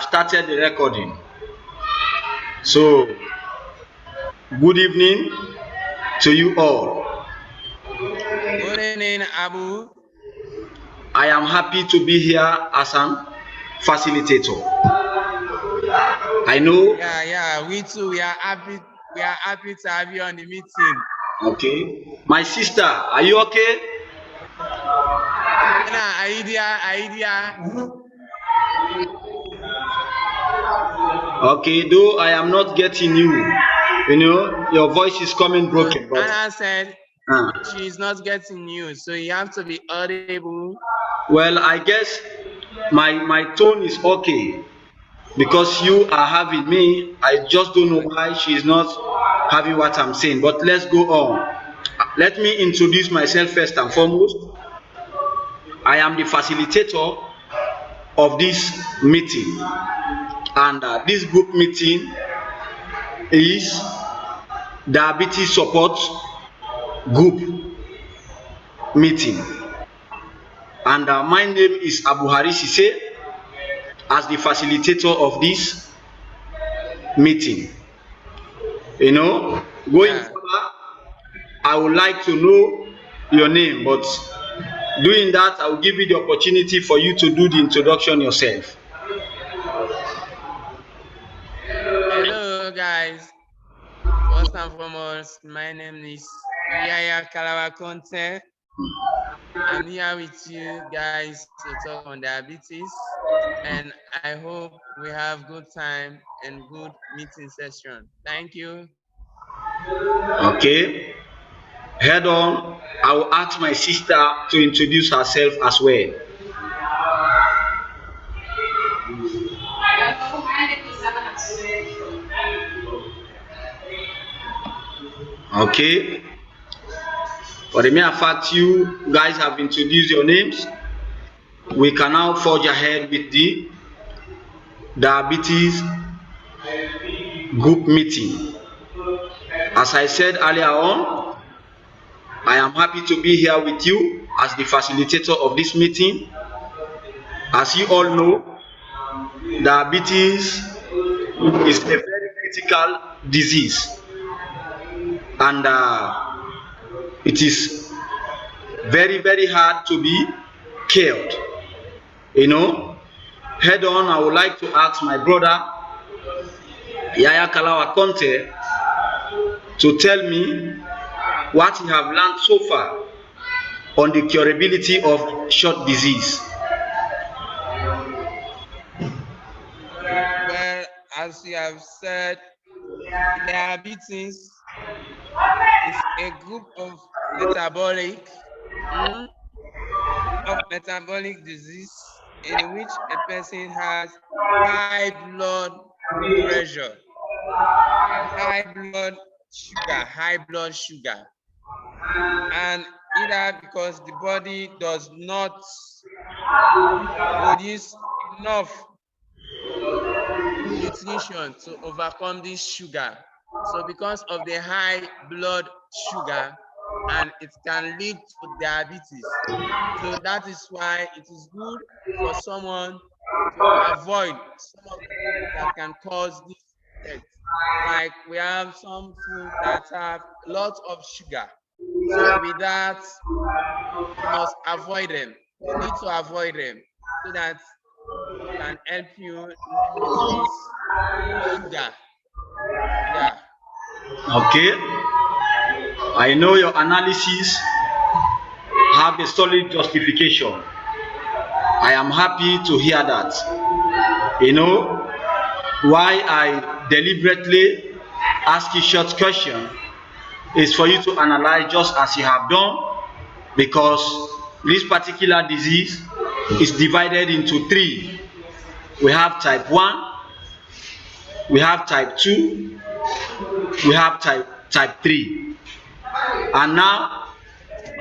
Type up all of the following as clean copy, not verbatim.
have started the recording. So, good evening to you all. Good evening, Abu. I am happy to be here as an facilitator. I know. Yeah, we too. We are happy. We are happy to have you on the meeting. Okay. My sister, are you okay? Idea. Okay, though I am not getting you. You know, your voice is coming broken, but Anna said she is not getting you, so you have to be audible. well, I guess my tone is okay because you are having me. I just don't know why she is not having what I'm saying. But let's go on. Let me introduce myself first and foremost. I am the facilitator of this meeting, and this group meeting is diabetes support group meeting, and my name is Abu Harisise as the facilitator of this meeting. You know, going further, I would like to know your name, but doing that, I will give you the opportunity for you to do the introduction yourself. Hello, guys. First and foremost, my name is Yaya Kalawa Conte. I'm here with you guys to talk on diabetes, and I hope we have good time and good meeting session. Thank you. Okay, head on. I will ask my sister to introduce herself as well. Okay, for the mere fact you guys have introduced your names, we can now forge ahead with the diabetes group meeting. As I said earlier on, I am happy to be here with you as the facilitator of this meeting. As you all know, diabetes is a very critical disease, and it is very hard to be cured. You know, head on, I would like to ask my brother Yaya Kalawa Conte to tell me what he have learned so far on the curability of short disease. Well, as you have said, diabetes is a group of metabolic disease in which a person has high blood pressure, high blood sugar, and either because the body does not produce enough nutrition to overcome this sugar. So because of the high blood sugar, and it can lead to diabetes. So that is why it is good for someone to avoid some of the things that can cause this effect. Like we have some food that have lots of sugar. So with that, you must avoid them. You need to avoid them so that it can help you limit this sugar. Yeah. Okay, I know your analysis have a solid justification. I am happy to hear that. You know, why I deliberately ask you short question is for you to analyze just as you have done, because this particular disease is divided into three. We have type 1, we have type 2, we have type 3. And now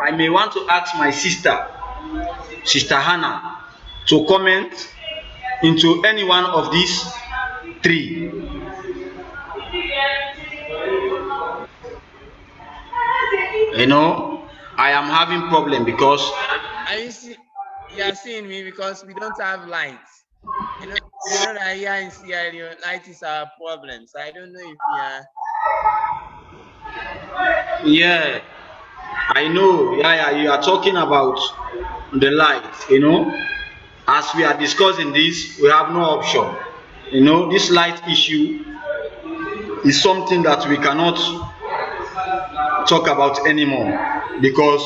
I may want to ask my sister Hannah, to comment into any one of these three. You know, I am having problem because You are seeing me because we don't have lights. You know, You know that here in Sierra Leone, light is our problem. So I don't know if you are. Yeah, I know. Yeah, yeah, you are talking about the light, As we are discussing this, we have no option. This light issue is something that we cannot talk about anymore because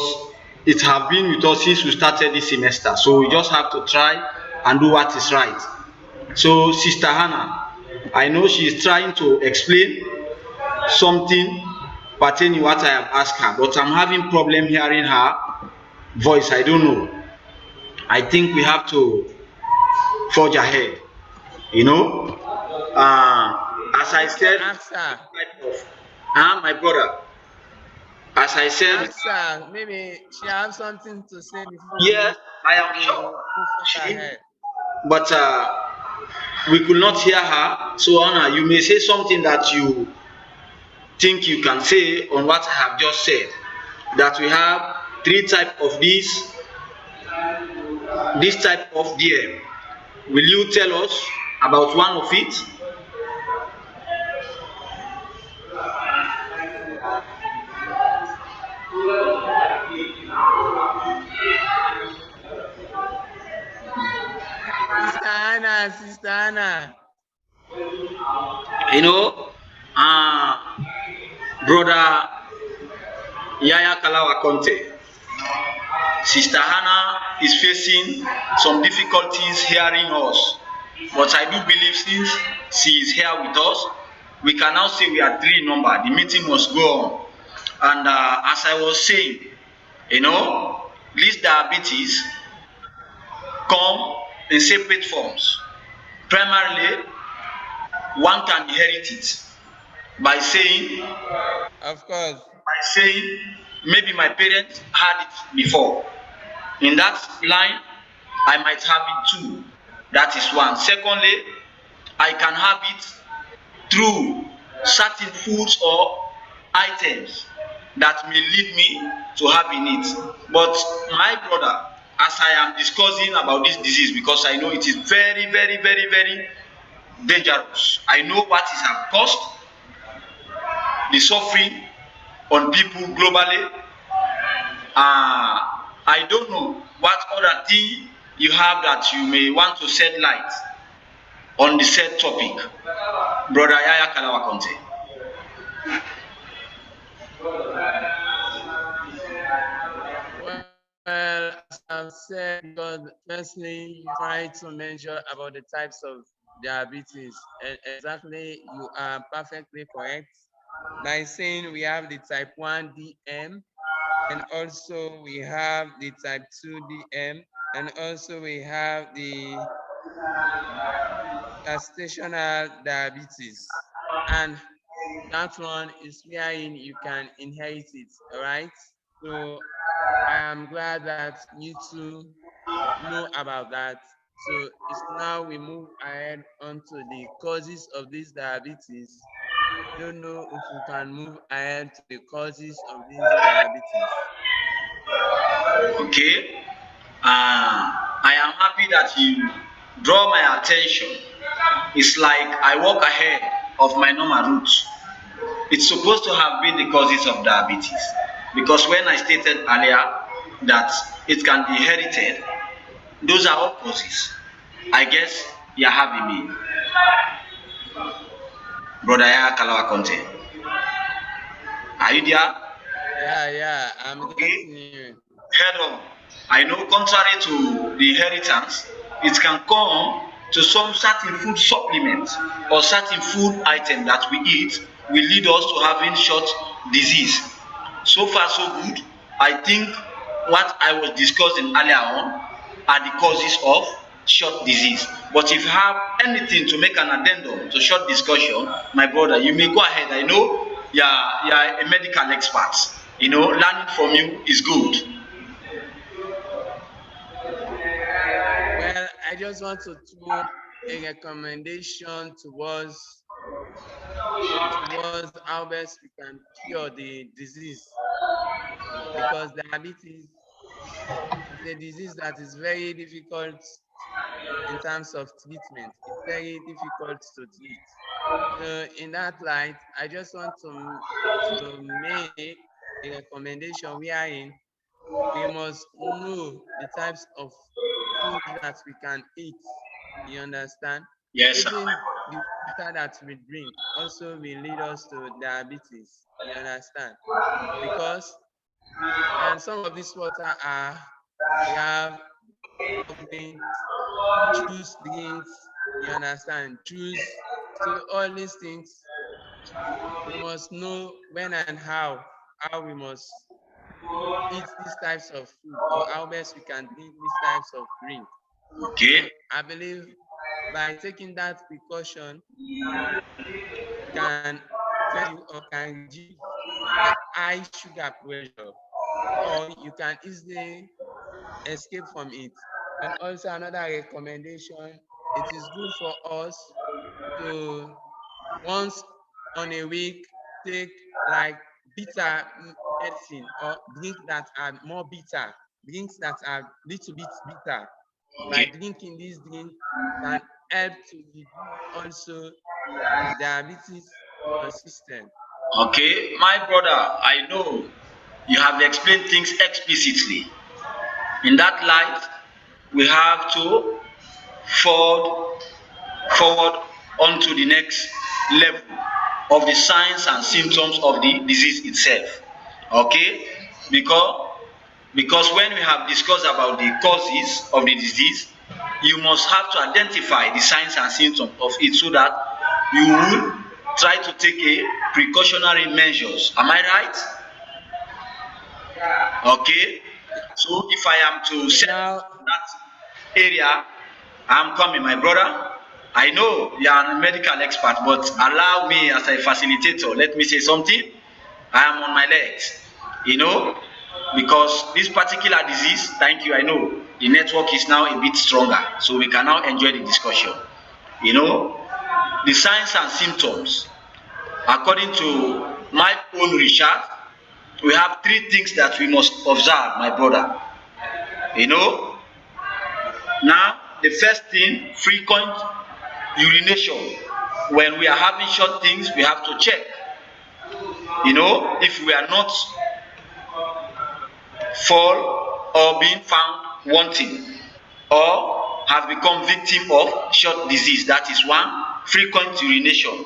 it have been with us since we started this semester. So we just have to try and do what is right. So Sister Hannah, I know she is trying to explain something pertaining what I have asked her, but I'm having problem hearing her voice. I don't know. I think we have to forge ahead. You know, as I Okay, said, ask her. my brother. As I said, Ask her. Maybe she has something to say before yes, I am we sure move further she, ahead. but we could not hear her. So Anna, you may say something that you think you can say on what I have just said. That we have three type of this type of DM. Will you tell us about one of it? Sister Anna. You know, uh, brother Yaya Kalawa Conte, Sister Hannah is facing some difficulties hearing us. But I do believe since she is here with us, we can now say we are three in number. The meeting must go on. And as I was saying, this diabetes come in separate forms. Primarily, one can inherit it by saying Of course. maybe my parents had it before. In that line, I might have it too. That is one. Secondly, I can have it through certain foods or items that may lead me to having it. But my brother, as I am discussing about this disease, because I know it is very, very, very, very dangerous. I know what it has caused, the suffering on people globally. I don't know what other thing you have that you may want to shed light on the said topic, brother Yaya Kalawa Conte. Well, as I've said, because firstly, you try to mention about the types of diabetes, and exactly, you are perfectly correct by saying we have the type 1 DM, and also we have the type 2 DM, and also we have the gestational diabetes. And that one is wherein you can inherit it, all right? So I am glad that you two know about that. So it's now we move ahead onto the causes of this diabetes. I don't know if we can move ahead to the causes of this diabetes. Okay. I am happy that you draw my attention. It's like I walk ahead of my normal route. It's supposed to have been the causes of diabetes because when I stated earlier that it can be inherited, those are all causes. I guess you're having me, brother Yaya Kalawa Conte. Are you there? Yeah, I'm Okay. getting you. Head on. I know contrary to the inheritance, it can come to some certain food supplement or certain food item that we eat will lead us to having short disease. So far so good. I think what I was discussing earlier on are the causes of short disease. But if you have anything to make an addendum to short discussion, my brother, you may go ahead. I know you are a medical expert. Learning from you is good. Well, I just want to throw a recommendation towards how best we can cure the disease, because diabetes is a disease that is very difficult. in terms of treatment. It's very difficult to treat. So in that light, I just want to make a recommendation wherein we must know the types of food that we can eat. You understand? Yes, sir. Even the water that we drink also will lead us to diabetes. You understand? Because and some of this water are we have drinks, juice drinks, you understand, juice. So all these things we must know when and how we must eat these types of food or how best we can drink these types of drink. So Okay. I believe by taking that precaution can tell you or can reduce the high sugar pressure or you can easily escape from it. And also another recommendation, it is good for us to once on a week take like bitter medicine or drink that are more bitter, drinks that are little bit bitter. By Okay. drinking these drinks can help to reduce also the diabetes in your system. Okay, my brother, I know you have explained things explicitly. In that light, we have to forward forward onto the next level of the signs and symptoms of the disease itself. Okay, because when we have discussed about the causes of the disease, you must have to identify the signs and symptoms of it so that you will try to take a precautionary measures. Am I right? Okay, so if I am to So set now, that area, I'm coming, my brother. I know you are a medical expert, but allow me as a facilitator, let me say something. I am on my legs, you know, because this particular disease, thank you, I know the network is now a bit stronger, so we can now enjoy the discussion. You know, the signs and symptoms, according to my own research, we have three things that we must observe, my brother. You know, now the first thing, frequent urination. When we are having short things, we have to check. You know, if we are not fall or being found wanting or have become victim of short disease, that is one. Frequent urination,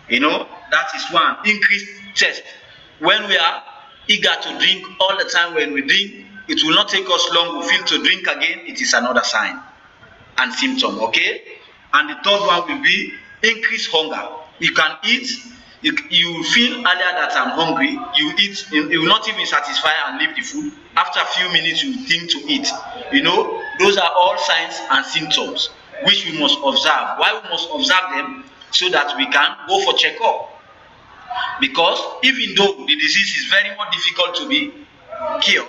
you know, that is one. Increased thirst. When we are eager to drink all the time, when we drink, it will not take us long, we feel to drink again, it is another sign and symptom. Okay, and the third one will be increased hunger. You can eat, you feel earlier that I'm hungry, you eat, you will not even satisfy and leave the food. After a few minutes you think to eat. You know, those are all signs and symptoms which we must observe. Why we must observe them? So that we can go for checkup. Because even though the disease is very much difficult to be cured,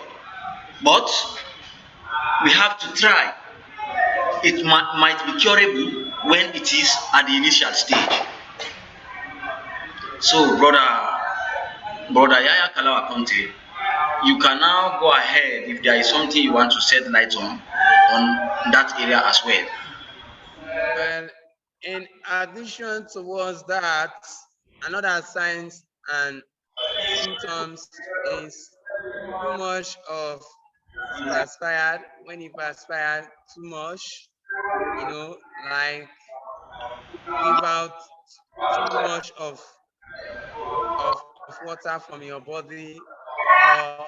but we have to try. It might be curable when it is at the initial stage. So, brother Yaya Kalawa Conte, you can now go ahead if there is something you want to shed light on that area as well. well, in addition towards that, another signs and symptoms is too much of perspired. When you perspire too much, you know, like give out too much of water from your body, or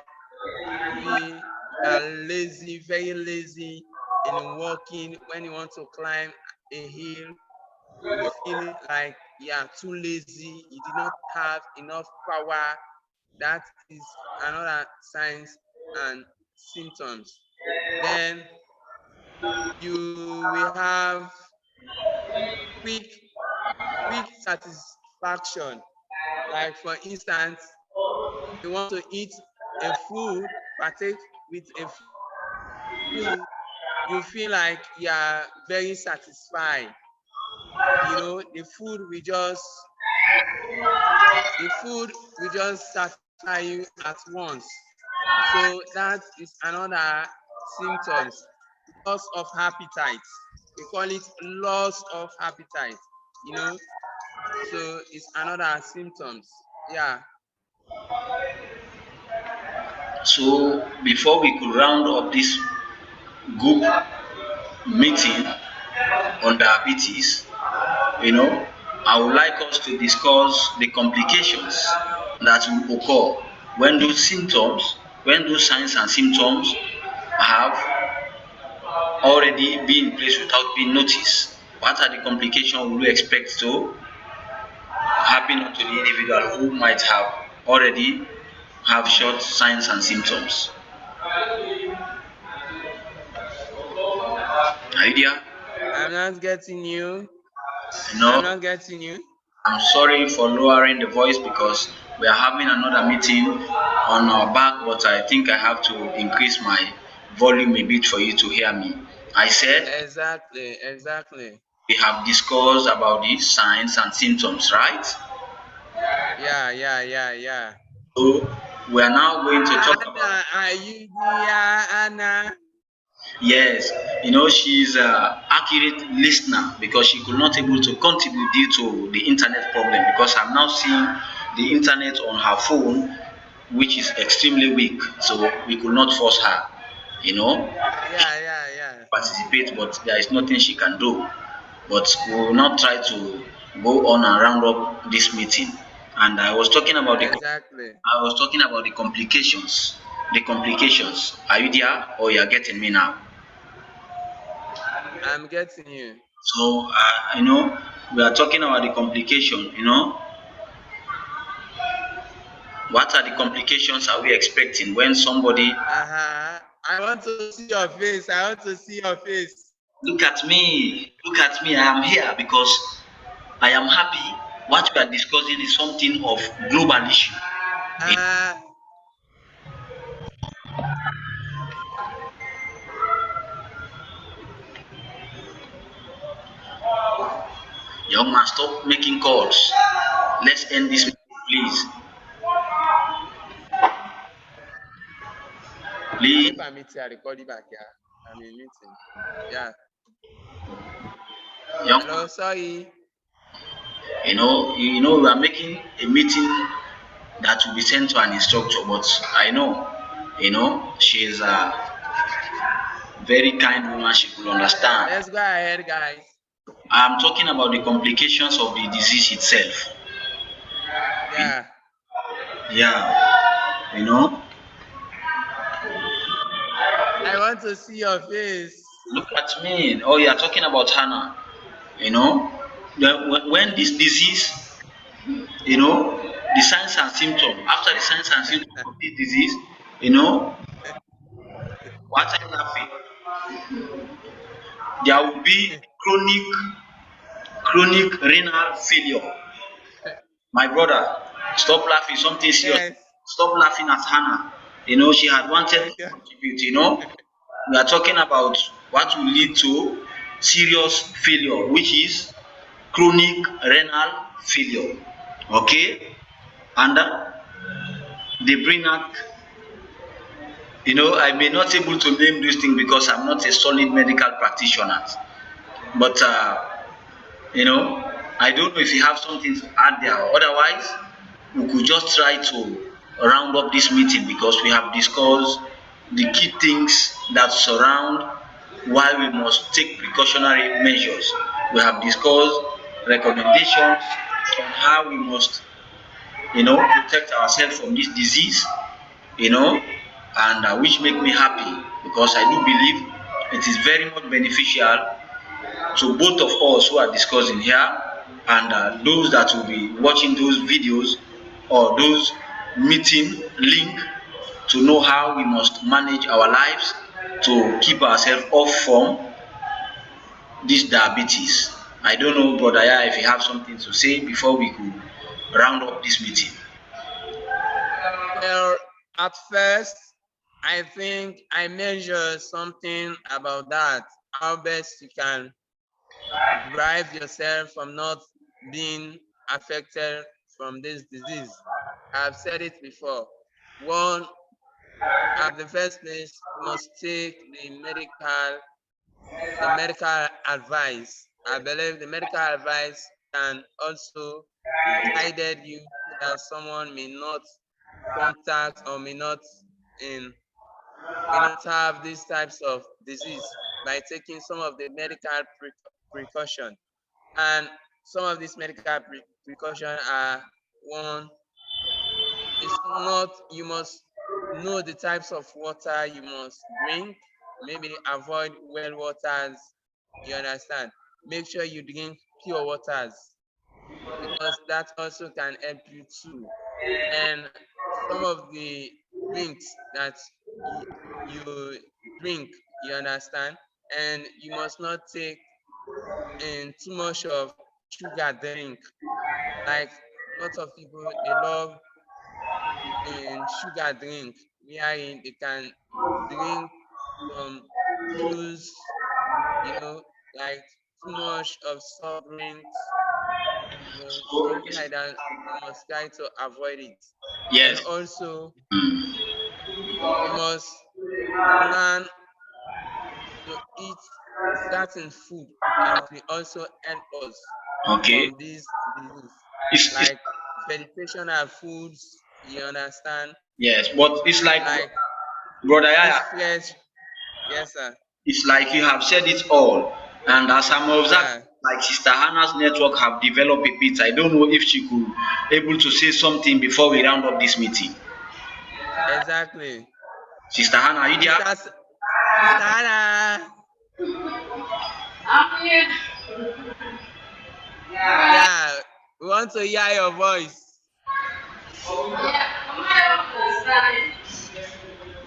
maybe you are lazy, very lazy in walking. When you want to climb a hill, you feel like you are too lazy, you did not have enough power. That is another signs and symptoms. Then you will have quick quick satisfaction. Like for instance, you want to eat a food, partake with a food, you feel like you are very satisfied. You know, the food will just satisfy you at once. So that is another symptoms. loss of appetite. We call it loss of appetite, you know. So it's another symptoms. Yeah. So before we could round up this group meeting on diabetes, I would like us to discuss the complications that will occur when those signs and symptoms have already been in place without being noticed. What are the complications we expect to happen to the individual who might have already have short signs and symptoms? Are you there? I'm not getting you. You I'm know, not getting you. I'm sorry for lowering the voice because we are having another meeting on our back, but I think I have to increase my volume a bit for you to hear me. I said Exactly, exactly. we have discussed about the signs and symptoms, right? Yeah, yeah, yeah, yeah. So we are now going to talk about, Anna, are you there, Anna? yes, she's a accurate listener because she could not able to contribute due to the internet problem because I'm now seeing the internet on her phone which is extremely weak, so we could not force her, Yeah, yeah, yeah. participate, but there is nothing she can do. But we will not try to go on and round up this meeting. And Exactly. I was talking about the complications. The complications. Are you there or you are getting me now? I'm getting you. So we are talking about the complication, what are the complications are we expecting when somebody Uh-huh. I want to see your face. I want to see your face. look at me, I am here because I am happy. What we are discussing is something of global issue. A Uh, young man, stop making calls. Let's end this meeting, please. can you Please, permit me? I record you back here. I'm in meeting. Yeah. young Hello, man. sorry. We are making a meeting that will be sent to an instructor, but I know, she is a very kind woman. She could understand. Let's go ahead, guys. I'm talking about the complications of the disease itself. Yeah. Yeah, I want to see your face. look at me. Oh, you are talking about Hannah. You know, when this disease, the signs and symptoms, after the signs and symptoms of this disease, what are you laughing? There will be chronic renal failure. My brother, stop laughing, something serious. Yes. Stop laughing at Hannah. She had wanted to Yeah. contribute, We are talking about what will lead to serious failure, which is chronic renal failure. Okay? And they bring out, I may not able to name these things because I'm not a solid medical practitioner. But I don't know if you have something to add there. Otherwise, we could just try to round up this meeting because we have discussed the key things that surround why we must take precautionary measures. We have discussed recommendations on how we must, protect ourselves from this disease, and which make me happy because I do believe it is very much beneficial to both of us who are discussing here and those that will be watching those videos or those meeting link to know how we must manage our lives to keep ourselves off from this diabetes. I don't know, Brother Yaya, if you have something to say before we could round up this meeting. Well, at first, I think I measure something about that. How best you can drive yourself from not being affected from this disease. I've said it before. One, at the first place, you must take the medical the medical advice. I believe the medical advice can also guided you so that someone may not contact or may not have these types of disease by taking some of the medical precaution. And some of these medical precaution are one, it's not, you must know the types of water you must drink. Maybe avoid well waters. You understand? Make sure you drink pure waters because that also can help you too. And some of the drinks that you, you drink, you understand, and you must not take in too much of sugar drink. Like lots of people, they love in sugar drink, wherein they can drink some juice, like too much of soft drinks, something like that. You must try to avoid it. And Yes. also, Mm. we must learn to eat certain food that will also help us Okay. from this disease, It's like vegetational foods, you understand, yes, but it's like, like brother this Yaya, fresh, yes, sir, it's like you have said it all. And as I'm observing, yeah, like Sister Hannah's network have developed a bit. I don't know if she could able to say something before we round up this meeting. exactly. Sister Hannah, are you there? Sister Hannah, I'm here. yeah, we want to hear your voice. Yeah, from my understanding,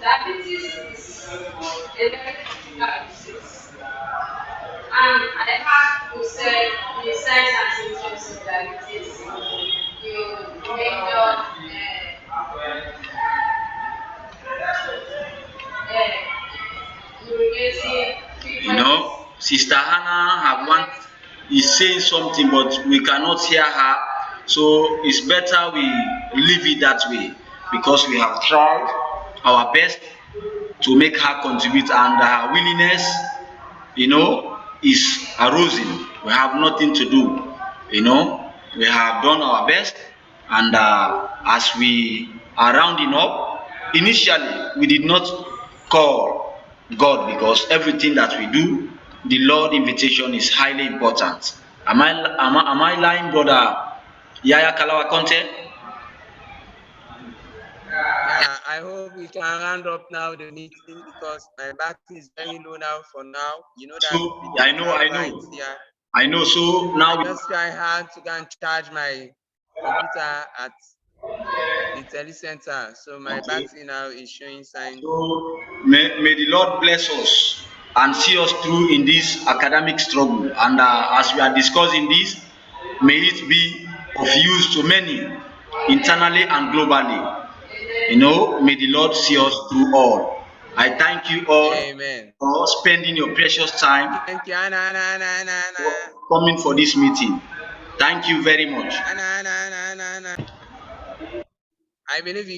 diabetes is a very critical disease. And I have to say the signs and symptoms of diabetes. You major urinating You frequent. know, Sister Hannah have one is saying something, but we cannot hear her. So it's better we leave it that way because we have tried our best to make her contribute, and her willingness, is arousing. We have nothing to do. We have done our best, and as we are rounding up, initially we did not call God because everything that we do, the Lord invitation is highly important. Am I lying, brother Yaya Kalawa Conte? Yeah, I hope we can round up now the meeting because my battery is very low now for now. You know that So with I the know, car I right know, here, I know. So I now, just try hard to go and charge my computer at the telecenter. So my okay. battery now is showing sign. So may the Lord bless us and see us through in this academic struggle. And as we are discussing this, may it be of use to many, internally and globally. May the Lord see us through all. I thank you all Amen. for spending your precious time Thank you, Anna, Anna, Anna, Anna, for Anna. coming for this meeting. Thank you very much. Anna, Anna, Anna, Anna, Anna. I believe you